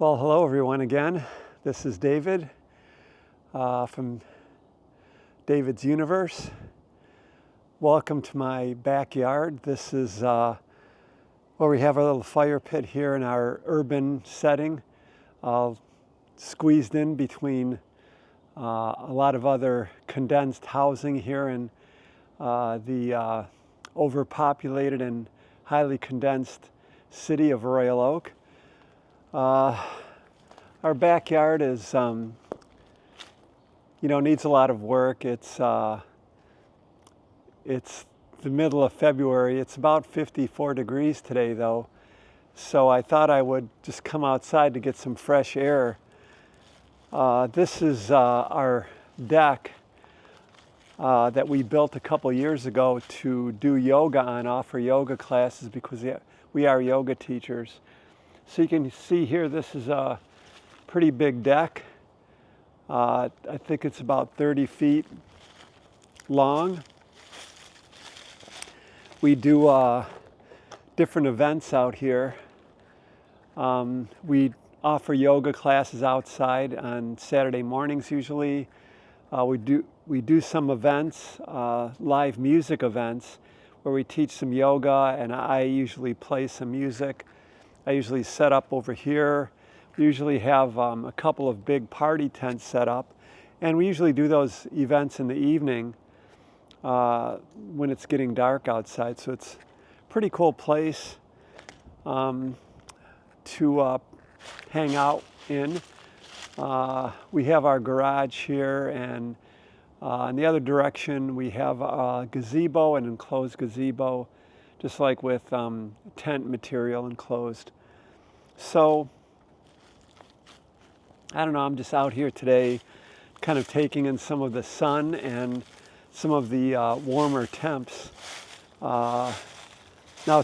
Well, hello everyone again. This is David from David's Universe. Welcome to my backyard. This is where we have our little fire pit here in our urban setting, squeezed in between a lot of other condensed housing here in the overpopulated and highly condensed city of Royal Oak. Our backyard is, needs a lot of work. It's the middle of February. It's about 54 degrees today, though. So I thought I would just come outside to get some fresh air. This is our deck that we built a couple years ago to do yoga on, offer yoga classes because we are yoga teachers. So you can see here, this is a pretty big deck. I think it's about 30 feet long. We do different events out here. We offer yoga classes outside on Saturday mornings usually. We do some events, live music events, where we teach some yoga and I usually play some music. I usually set up over here. We usually have a couple of big party tents set up, and we usually do those events in the evening when it's getting dark outside. So it's a pretty cool place to hang out in. We have our garage here, and in the other direction we have a gazebo, an enclosed gazebo, just like with tent material enclosed. So, I don't know, I'm just out here today kind of taking in some of the sun and some of the warmer temps. Now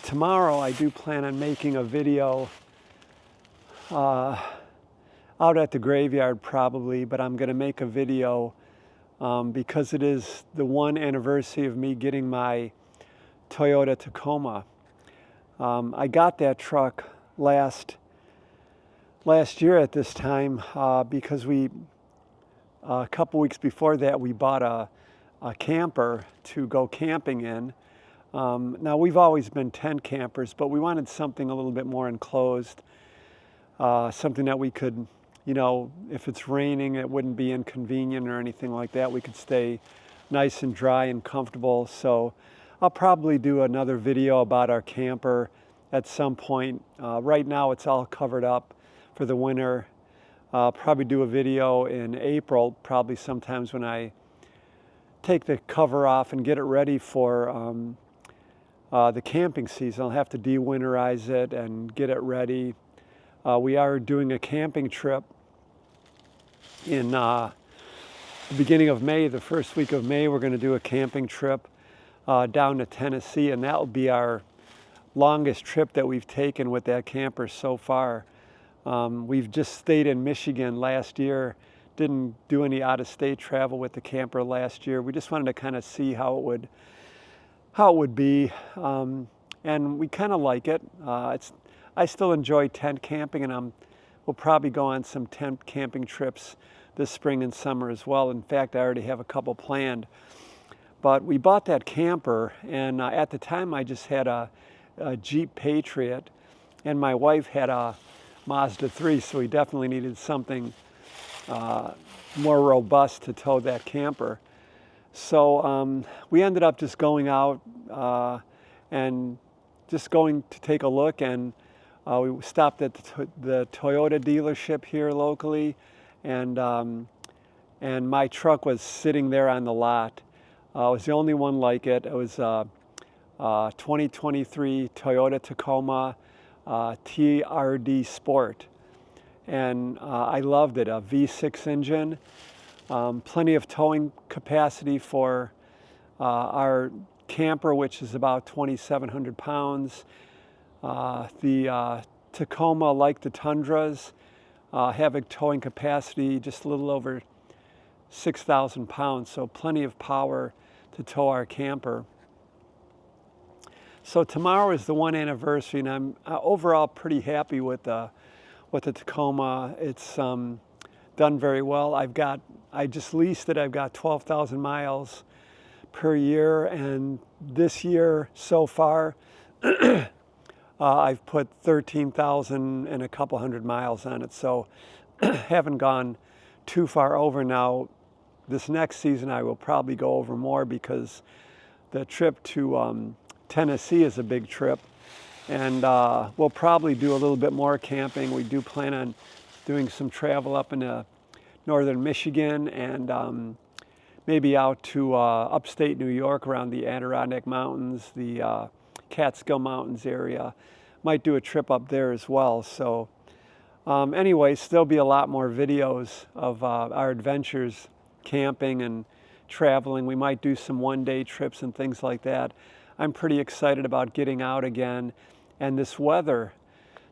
tomorrow I do plan on making a video out at the graveyard probably, but I'm going to make a video because it is the 1 anniversary of me getting my Toyota Tacoma. I got that truck last year at this time because a couple weeks before that we bought a camper to go camping in. Now we've always been tent campers, but we wanted something a little bit more enclosed, something that we could, if it's raining, it wouldn't be inconvenient or anything like that. We could stay nice and dry and comfortable. So I'll probably do another video about our camper at some point. Right now it's all covered up for the winter. I'll probably do a video in April, probably sometimes when I take the cover off and get it ready for the camping season. I'll have to de-winterize it and get it ready. We are doing a camping trip in the beginning of May, the first week of May. We're going to do a camping trip down to Tennessee, and that will be our longest trip that we've taken with that camper so far. We've just stayed in Michigan last year, didn't do any out-of-state travel with the camper last year. We just wanted to kind of see how it would be, and we kind of like it. I still enjoy tent camping, and we'll probably go on some tent camping trips this spring and summer as well. In fact, I already have a couple planned. But we bought that camper, and at the time I just had a Jeep Patriot, and my wife had a Mazda 3, so we definitely needed something more robust to tow that camper. So we ended up just going out and just going to take a look, and we stopped at the Toyota dealership here locally, and my truck was sitting there on the lot. It was the only one like it. It was 2023 Toyota Tacoma TRD Sport, and I loved it. A V6 engine, plenty of towing capacity for our camper, which is about 2,700 pounds. The Tacoma, like the Tundras, have a towing capacity just a little over 6,000 pounds, so plenty of power to tow our camper. So tomorrow is the 1 anniversary, and I'm overall pretty happy with the with the Tacoma. It's done very well. I just leased it. I've got 12,000 miles per year, and this year so far, I've put 13,000 and a couple hundred miles on it. So haven't gone too far over. Now, this next season I will probably go over more because the trip to Tennessee is a big trip, and we'll probably do a little bit more camping. We do plan on doing some travel up into northern Michigan and maybe out to upstate New York around the Adirondack Mountains, the Catskill Mountains area. Might do a trip up there as well. So anyways, there'll be a lot more videos of our adventures camping and traveling. We might do some one-day trips and things like that. I'm pretty excited about getting out again. And this weather,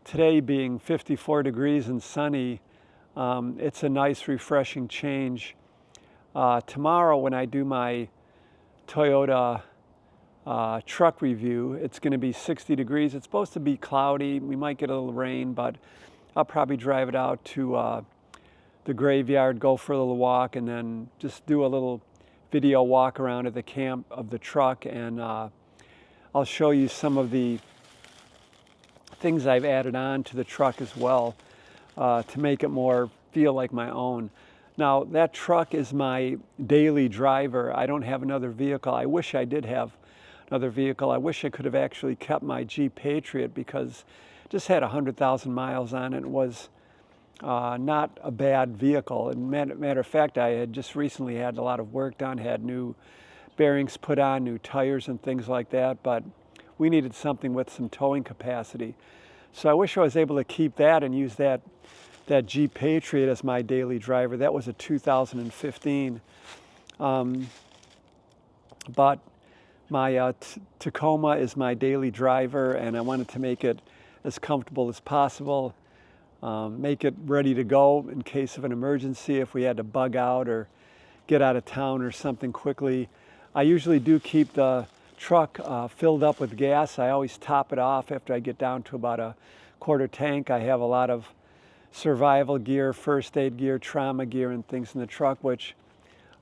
today being 54 degrees and sunny, it's a nice refreshing change. Tomorrow when I do my Toyota truck review, it's going to be 60 degrees. It's supposed to be cloudy. We might get a little rain, but I'll probably drive it out to the graveyard, go for a little walk, and then just do a little video walk around at the camp of the truck, and I'll show you some of the things I've added on to the truck as well to make it more feel like my own. Now, that truck is my daily driver. I don't have another vehicle. I wish I did have another vehicle. I wish I could have actually kept my Jeep Patriot because it just had 100,000 miles on it. It was not a bad vehicle. And matter of fact, I had just recently had a lot of work done, had new bearings put on, new tires and things like that, but we needed something with some towing capacity. So I wish I was able to keep that and use that Jeep Patriot as my daily driver. That was a 2015. But my Tacoma is my daily driver, and I wanted to make it as comfortable as possible, make it ready to go in case of an emergency if we had to bug out or get out of town or something quickly. I usually do keep the truck filled up with gas. I always top it off after I get down to about a quarter tank. I have a lot of survival gear, first aid gear, trauma gear, and things in the truck, which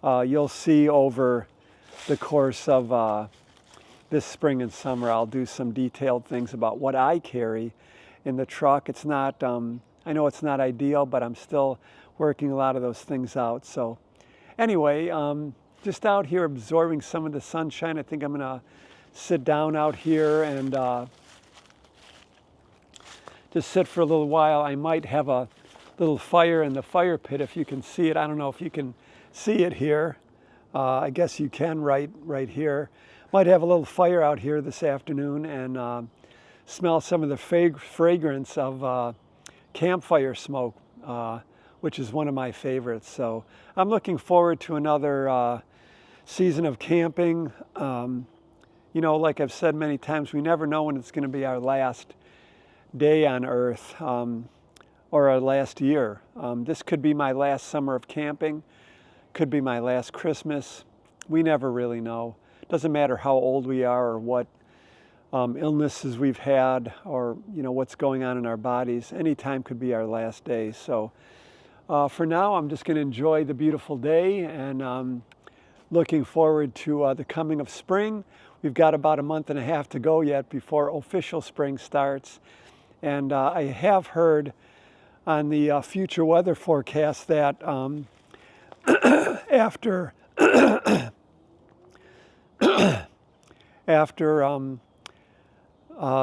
you'll see over the course of this spring and summer. I'll do some detailed things about what I carry in the truck. It's not, I know it's not ideal, but I'm still working a lot of those things out. So anyway, just out here absorbing some of the sunshine. I think I'm gonna sit down out here and just sit for a little while. I might have a little fire in the fire pit if you can see it. I don't know if you can see it here. I guess you can right here. Might have a little fire out here this afternoon and smell some of the fragrance of campfire smoke, which is one of my favorites. So I'm looking forward to another season of camping. You know, like I've said many times, we never know when it's going to be our last day on Earth or our last year. This could be my last summer of camping, could be my last Christmas. We never really know. Doesn't matter how old we are or what illnesses we've had or what's going on in our bodies. Any time could be our last day. So for now, I'm just going to enjoy the beautiful day and looking forward to the coming of spring. We've got about a month and a half to go yet before official spring starts. And I have heard on the future weather forecast that after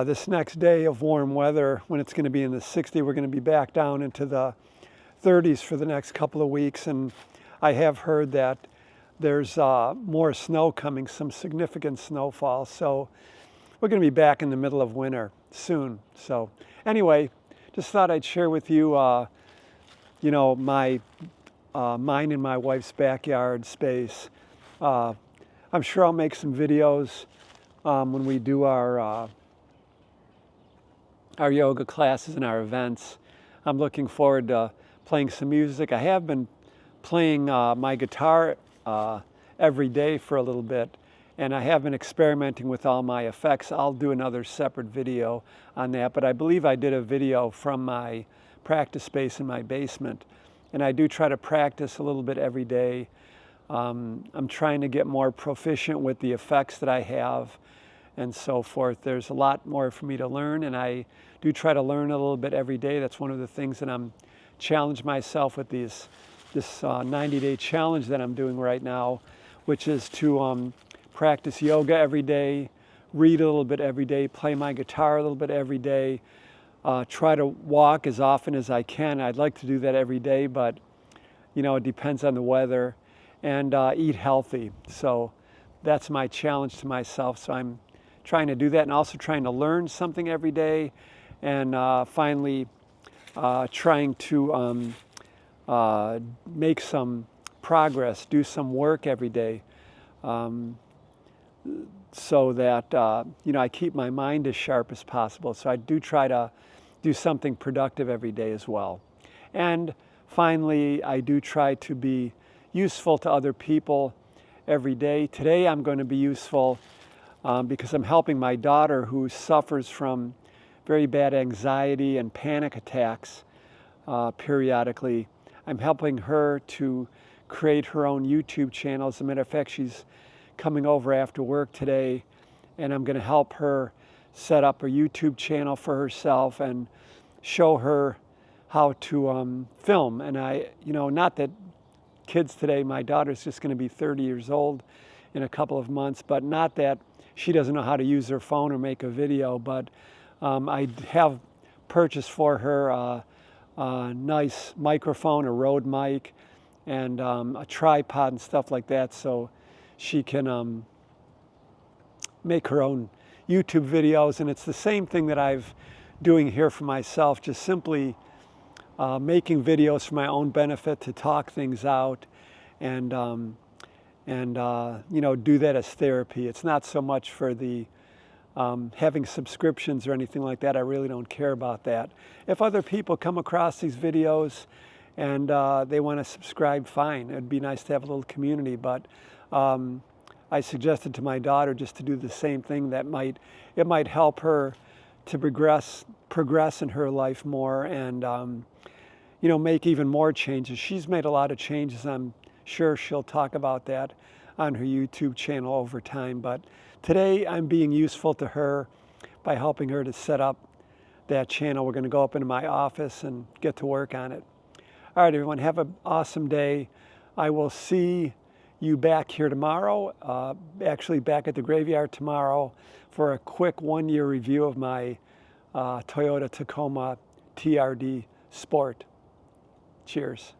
this next day of warm weather, when it's going to be in the 60s, we're going to be back down into the 30s for the next couple of weeks. And I have heard that there's more snow coming, some significant snowfall. So we're going to be back in the middle of winter soon. So anyway, just thought I'd share with you, my mine and my wife's backyard space. I'm sure I'll make some videos when we do our yoga classes and our events. I'm looking forward to playing some music. I have been playing my guitar every day for a little bit, and I have been experimenting with all my effects. I'll do another separate video on that, but I believe I did a video from my practice space in my basement. And I do try to practice a little bit every day. I'm trying to get more proficient with the effects that I have and so forth. There's a lot more for me to learn, and I do try to learn a little bit every day. That's one of the things that I'm challenged myself with this 90-day challenge that I'm doing right now, which is to practice yoga every day, read a little bit every day, play my guitar a little bit every day, try to walk as often as I can. I'd like to do that every day, but it depends on the weather, and eat healthy. So that's my challenge to myself. So I'm trying to do that, and also trying to learn something every day, and finally trying to make some progress, do some work every day, so that I keep my mind as sharp as possible. So I do try to do something productive every day as well. And finally, I do try to be useful to other people every day. Today I'm going to be useful because I'm helping my daughter, who suffers from very bad anxiety and panic attacks periodically. I'm helping her to create her own YouTube channel. As a matter of fact, she's coming over after work today, and I'm going to help her set up a YouTube channel for herself and show her how to film. And not that kids today, my daughter's just going to be 30 years old in a couple of months, but not that she doesn't know how to use her phone or make a video, but I have purchased for her a nice microphone, a Rode mic, and a tripod and stuff like that, so she can make her own YouTube videos. And it's the same thing that I've doing here for myself, just simply making videos for my own benefit, to talk things out, and do that as therapy. It's not so much for the having subscriptions or anything like that. I really don't care about that. If other people come across these videos and they want to subscribe, fine. It'd be nice to have a little community, but I suggested to my daughter just to do the same thing. It might help her to progress in her life more, and make even more changes. She's made a lot of changes. I'm sure she'll talk about that on her YouTube channel over time. But today I'm being useful to her by helping her to set up that channel. We're going to go up into my office and get to work on it. All right, everyone, have an awesome day. I will see you back here tomorrow, actually back at the graveyard tomorrow, for a quick 1-year review of my Toyota Tacoma TRD Sport. Cheers.